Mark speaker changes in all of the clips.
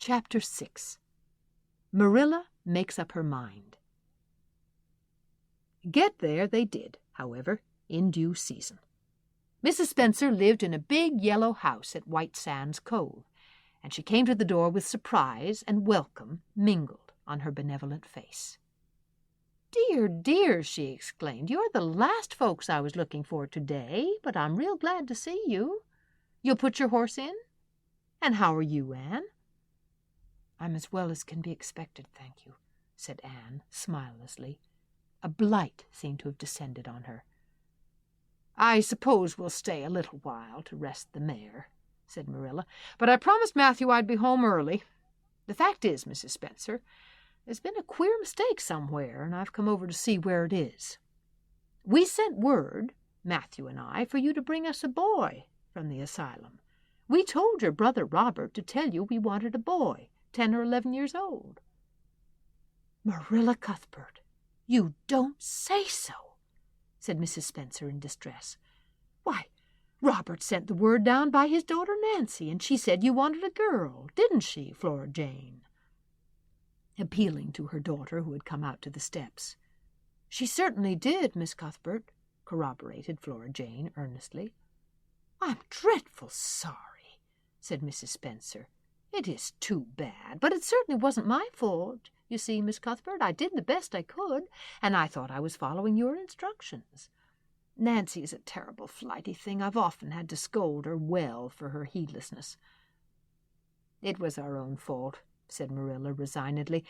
Speaker 1: Chapter 6. Marilla Makes Up Her Mind. Get there they did, however, in due season. Mrs. Spencer lived in a big yellow house at White Sands Cove, and she came to the door with surprise and welcome mingled on her benevolent face. "Dear, dear," she exclaimed, "you're the last folks I was looking for today, but I'm real glad to see you. You'll put your horse in? And how are you, Anne?" "I'm as well as can be expected, thank you," said Anne, smilelessly. A blight seemed to have descended on her. "I suppose we'll stay a little while to rest the mare," said Marilla, "but I promised Matthew I'd be home early. The fact is, Mrs. Spencer, there's been a queer mistake somewhere, and I've come over to see where it is. We sent word, Matthew and I, for you to bring us a boy from the asylum. We told your brother Robert to tell you we wanted a boy, 10 or 11 years old." "Marilla Cuthbert, you don't say so," said Mrs. Spencer in distress. "Why, Robert sent the word down by his daughter Nancy, and she said you wanted a girl, didn't she, Flora Jane?" Appealing to her daughter, who had come out to the steps. "She certainly did, Miss Cuthbert," corroborated Flora Jane earnestly. "I'm dreadful sorry," said Mrs. Spencer. "It is too bad, but it certainly wasn't my fault. You see, Miss Cuthbert, I did the best I could, and I thought I was following your instructions. Nancy is a terrible flighty thing. I've often had to scold her well for her heedlessness." "It was our own fault," said Marilla resignedly.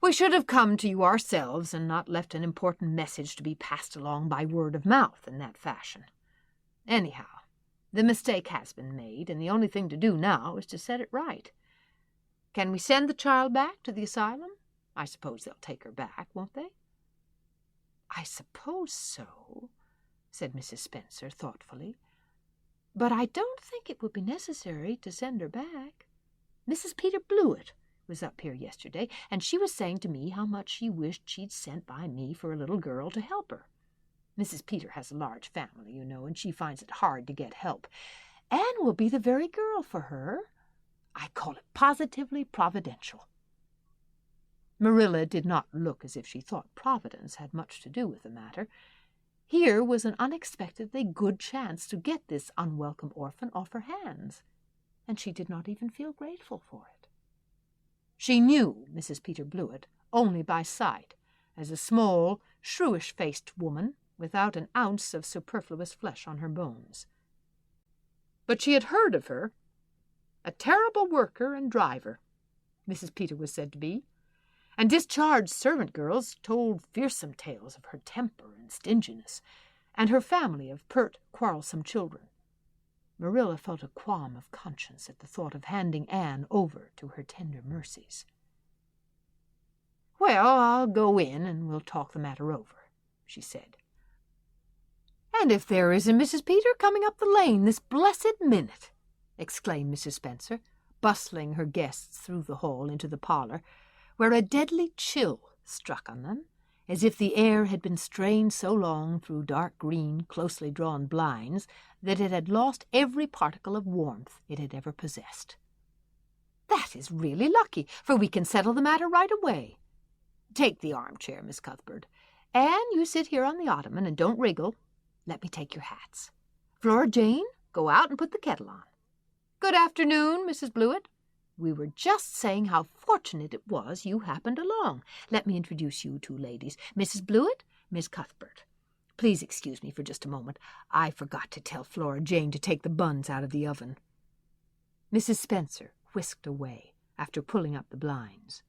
Speaker 1: "We should have come to you ourselves and not left an important message to be passed along by word of mouth in that fashion. Anyhow, the mistake has been made, and the only thing to do now is to set it right. Can we send the child back to the asylum? I suppose they'll take her back, won't they?" "I suppose so," said Mrs. Spencer thoughtfully. "But I don't think it would be necessary to send her back. Mrs. Peter Blewett was up here yesterday, and she was saying to me how much she wished she'd sent by me for a little girl to help her. Mrs. Peter has a large family, you know, and she finds it hard to get help. Anne will be the very girl for her. I call it positively providential." Marilla did not look as if she thought Providence had much to do with the matter. Here was an unexpectedly good chance to get this unwelcome orphan off her hands, and she did not even feel grateful for it. She knew Mrs. Peter Blewett only by sight as a small, shrewish-faced woman without an ounce of superfluous flesh on her bones. But she had heard of her. A terrible worker and driver, Mrs. Peter was said to be, and discharged servant girls told fearsome tales of her temper and stinginess, and her family of pert, quarrelsome children. Marilla felt a qualm of conscience at the thought of handing Anne over to her tender mercies. "Well, I'll go in and we'll talk the matter over," she said. "And if there isn't Mrs. Peter coming up the lane this blessed minute!" exclaimed Mrs. Spencer, bustling her guests through the hall into the parlor, where a deadly chill struck on them, as if the air had been strained so long through dark green, closely drawn blinds that it had lost every particle of warmth it had ever possessed. "That is really lucky, for we can settle the matter right away. Take the armchair, Miss Cuthbert. Anne, you sit here on the ottoman and don't wriggle. Let me take your hats. Flora Jane, go out and put the kettle on. Good afternoon, Mrs. Blewett. We were just saying how fortunate it was you happened along. Let me introduce you two ladies. Mrs. Blewett, Miss Cuthbert. Please excuse me for just a moment. I forgot to tell Flora Jane to take the buns out of the oven." Mrs. Spencer whisked away after pulling up the blinds.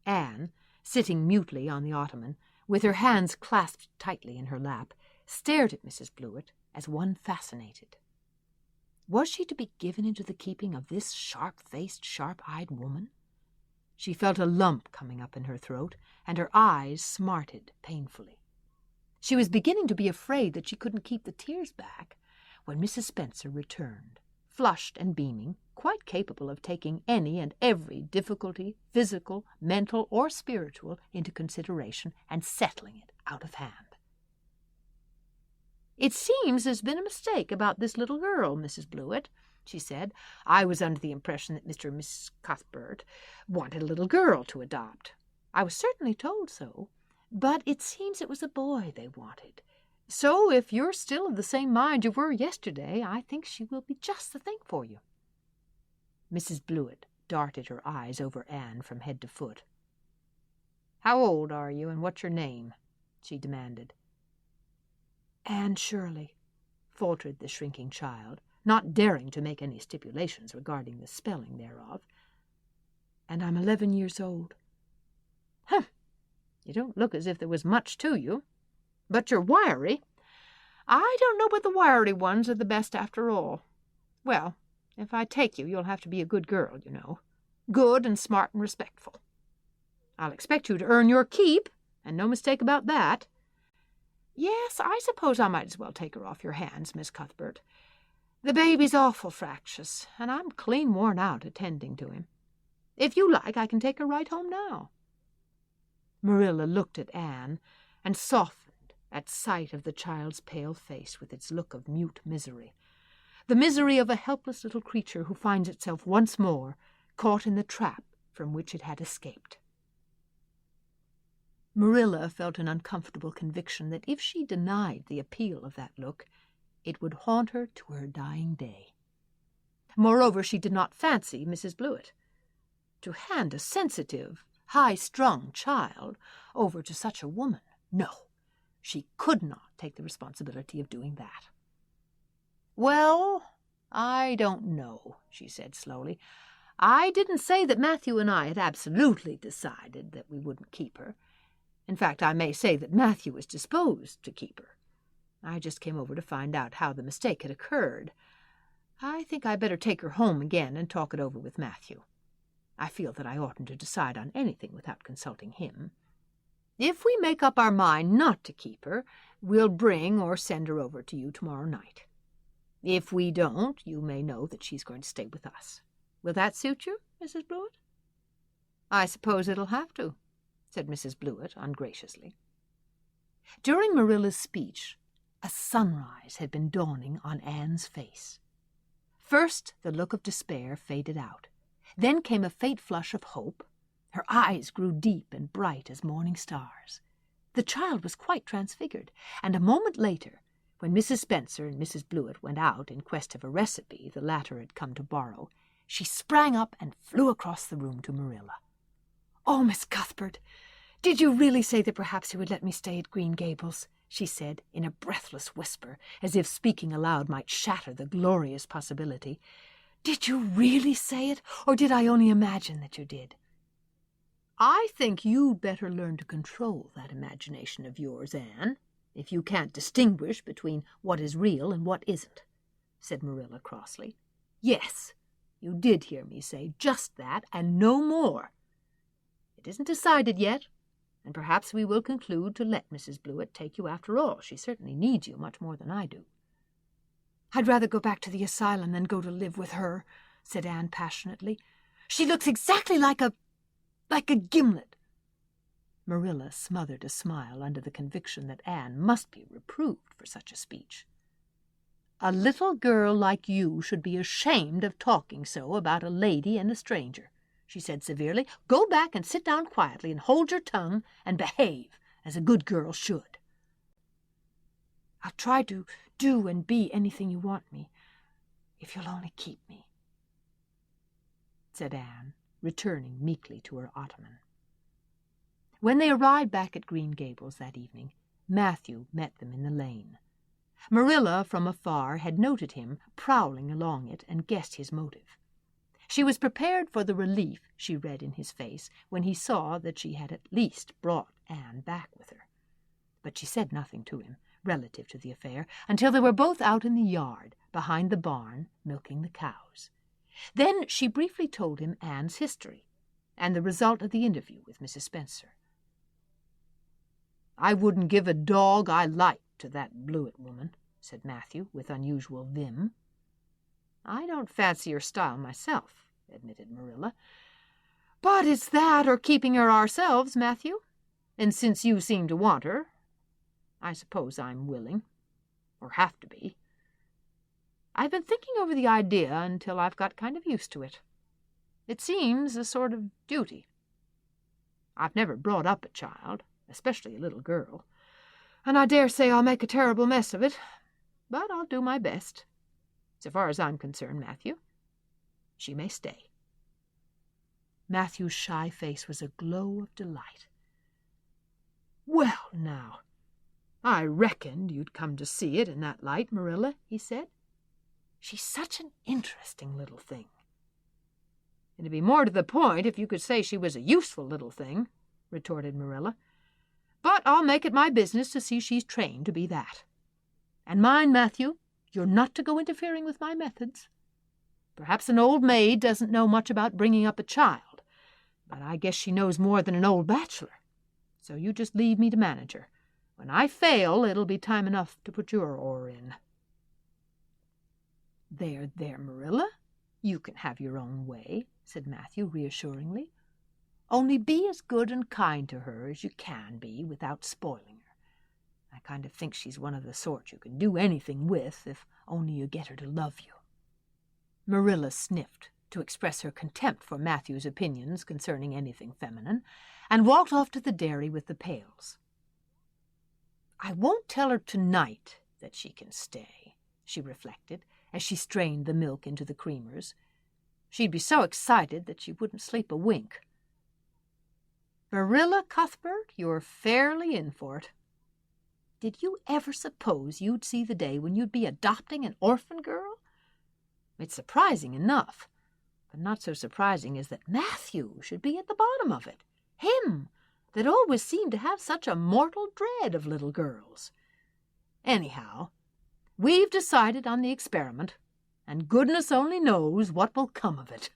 Speaker 1: Anne, sitting mutely on the ottoman, with her hands clasped tightly in her lap, stared at Mrs. Blewett as one fascinated. Was she to be given into the keeping of this sharp-faced, sharp-eyed woman? She felt a lump coming up in her throat, and her eyes smarted painfully. She was beginning to be afraid that she couldn't keep the tears back when Mrs. Spencer returned, flushed and beaming, quite capable of taking any and every difficulty, physical, mental, or spiritual, into consideration and settling it out of hand. "It seems there's been a mistake about this little girl, Mrs. Blewett. she said. "I was under the impression that Mr. and Mrs. Cuthbert wanted a little girl to adopt. I was certainly told so, but it seems it was a boy they wanted. So if you're still of the same mind you were yesterday, I think she will be just the thing for you." Mrs. Blewett darted her eyes over Anne from head to foot. "How old are you, and what's your name?" she demanded. "Anne Shirley," faltered the shrinking child, not daring to make any stipulations regarding the spelling thereof. "And I'm 11 years old." "Humph! You don't look as if there was much to you. But you're wiry. I don't know but the wiry ones are the best after all. Well, if I take you, you'll have to be a good girl, you know. Good and smart and respectful. I'll expect you to earn your keep, and no mistake about that. Yes, I suppose I might as well take her off your hands, Miss Cuthbert. The baby's awful fractious, and I'm clean worn out attending to him. If you like, I can take her right home now." Marilla looked at Anne and softened at sight of the child's pale face with its look of mute misery, the misery of a helpless little creature who finds itself once more caught in the trap from which it had escaped. Marilla felt an uncomfortable conviction that if she denied the appeal of that look, it would haunt her to her dying day. Moreover, she did not fancy Mrs. Blewett. To hand a sensitive, high-strung child over to such a woman, no, she could not take the responsibility of doing that. "Well, I don't know," she said slowly. "I didn't say that Matthew and I had absolutely decided that we wouldn't keep her. In fact, I may say that Matthew is disposed to keep her. I just came over to find out how the mistake had occurred. I think I'd better take her home again and talk it over with Matthew. I feel that I oughtn't to decide on anything without consulting him. If we make up our mind not to keep her, we'll bring or send her over to you tomorrow night. If we don't, you may know that she's going to stay with us. Will that suit you, Mrs. Blewett?" "I suppose it'll have to," said Mrs. Blewett ungraciously. During Marilla's speech, a sunrise had been dawning on Anne's face. First, the look of despair faded out. Then came a faint flush of hope. Her eyes grew deep and bright as morning stars. The child was quite transfigured, and a moment later, when Mrs. Spencer and Mrs. Blewett went out in quest of a recipe the latter had come to borrow, she sprang up and flew across the room to Marilla. "Oh, Miss Cuthbert, did you really say that perhaps you would let me stay at Green Gables?" she said in a breathless whisper, as if speaking aloud might shatter the glorious possibility. "Did you really say it, or did I only imagine that you did?" "I think you'd better learn to control that imagination of yours, Anne, if you can't distinguish between what is real and what isn't," said Marilla crossly. "Yes, you did hear me say just that, and no more. It isn't decided yet, and perhaps we will conclude to let Mrs. Blewett take you after all. She certainly needs you much more than I do." "I'd rather go back to the asylum than go to live with her," said Anne passionately. "She looks exactly like a gimlet." Marilla smothered a smile under the conviction that Anne must be reproved for such a speech. "A little girl like you should be ashamed of talking so about a lady and a stranger," she said severely. "Go back and sit down quietly and hold your tongue and behave as a good girl should." "I'll try to do and be anything you want me, if you'll only keep me," said Anne, returning meekly to her ottoman. When they arrived back at Green Gables that evening, Matthew met them in the lane. Marilla, from afar, had noted him prowling along it and guessed his motive. She was prepared for the relief she read in his face when he saw that she had at least brought Anne back with her. But she said nothing to him relative to the affair until they were both out in the yard behind the barn milking the cows. Then she briefly told him Anne's history and the result of the interview with Mrs. Spencer. "I wouldn't give a dog I liked to that Blewett woman," said Matthew with unusual vim. "I don't fancy her style myself," admitted Marilla. "But it's that or keeping her ourselves, Matthew. And since you seem to want her, I suppose I'm willing, or have to be." I've been thinking over the idea until I've got kind of used to it. It seems a sort of duty. I've never brought up a child, especially a little girl, and I dare say I'll make a terrible mess of it, but I'll do my best. So far as I'm concerned, Matthew, she may stay." Matthew's shy face was a glow of delight. "Well, now, I reckoned you'd come to see it in that light, Marilla," he said. "She's such an interesting little thing." "It'd be more to the point if you could say she was a useful little thing," retorted Marilla. "But I'll make it my business to see she's trained to be that. And mind, Matthew, you're not to go interfering with my methods. Perhaps an old maid doesn't know much about bringing up a child, but I guess she knows more than an old bachelor. So you just leave me to manage her. When I fail, it'll be time enough to put your oar in." There, Marilla. You can have your own way," said Matthew reassuringly. "Only be as good and kind to her as you can be without spoiling her. I kind of think she's one of the sort you can do anything with if only you get her to love you." Marilla sniffed to express her contempt for Matthew's opinions concerning anything feminine, and walked off to the dairy with the pails. "I won't tell her tonight that she can stay," she reflected, as she strained the milk into the creamers. "She'd be so excited that she wouldn't sleep a wink. Marilla Cuthbert, you're fairly in for it. Did you ever suppose you'd see the day when you'd be adopting an orphan girl? It's surprising enough, but not so surprising as that Matthew should be at the bottom of it. Him, that always seemed to have such a mortal dread of little girls. Anyhow, we've decided on the experiment, and goodness only knows what will come of it."